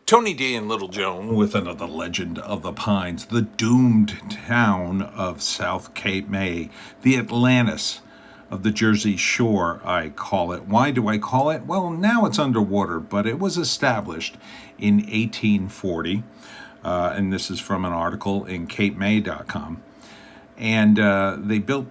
Tony D and Little Joan with another legend of the Pines, the doomed town of South Cape May, the Atlantis of the Jersey Shore, I call it. Why do I call it? Well, now it's underwater, but it was established in 1840, and this is from an article in capemay.com. And they built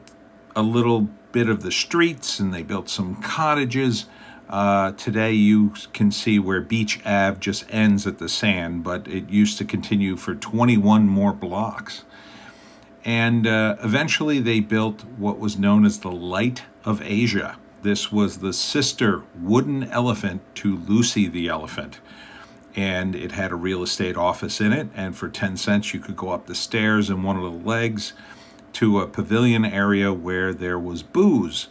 a little bit of the streets, and they built some cottages. Today you can see where Beach Ave just ends at the sand, but it used to continue for 21 more blocks. And eventually they built what was known as the Light of Asia. This was the sister wooden elephant to Lucy the elephant. And it had a real estate office in it, and for 10 cents you could go up the stairs in one of the legs to a pavilion area where there was booze.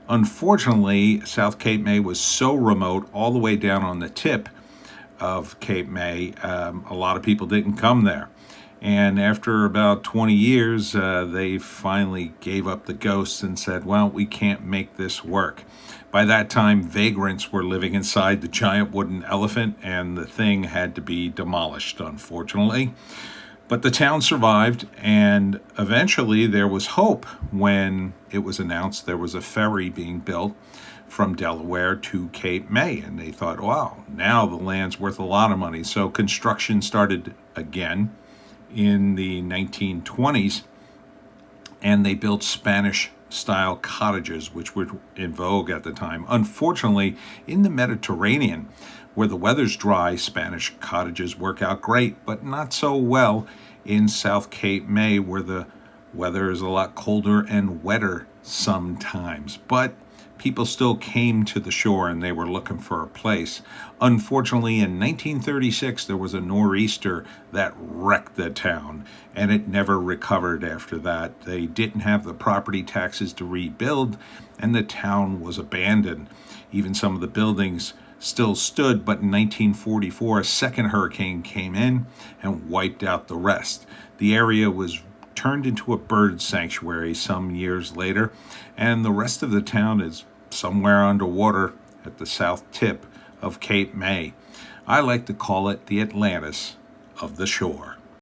Unfortunately, South Cape May was so remote, all the way down on the tip of Cape May, a lot of people didn't come there. And after about 20 years, they finally gave up the ghost and said, well, we can't make this work. By that time, vagrants were living inside the giant wooden elephant, and the thing had to be demolished, unfortunately. But the town survived, and eventually there was hope when it was announced there was a ferry being built from Delaware to Cape May. And they thought, wow, now the land's worth a lot of money. So construction started again in the 1920s, and they built Spanish-style cottages, which were in vogue at the time. Unfortunately, in the Mediterranean, where the weather's dry, Spanish cottages work out great, but not so well in South Cape May, where the weather is a lot colder and wetter sometimes. But people still came to the shore and they were looking for a place. Unfortunately, in 1936, there was a nor'easter that wrecked the town, and it never recovered after that. They didn't have the property taxes to rebuild, and the town was abandoned. Even some of the buildings still stood, but in 1944, a second hurricane came in and wiped out the rest. The area was turned into a bird sanctuary some years later, and the rest of the town is somewhere underwater at the south tip of Cape May. I like to call it the Atlantis of the shore.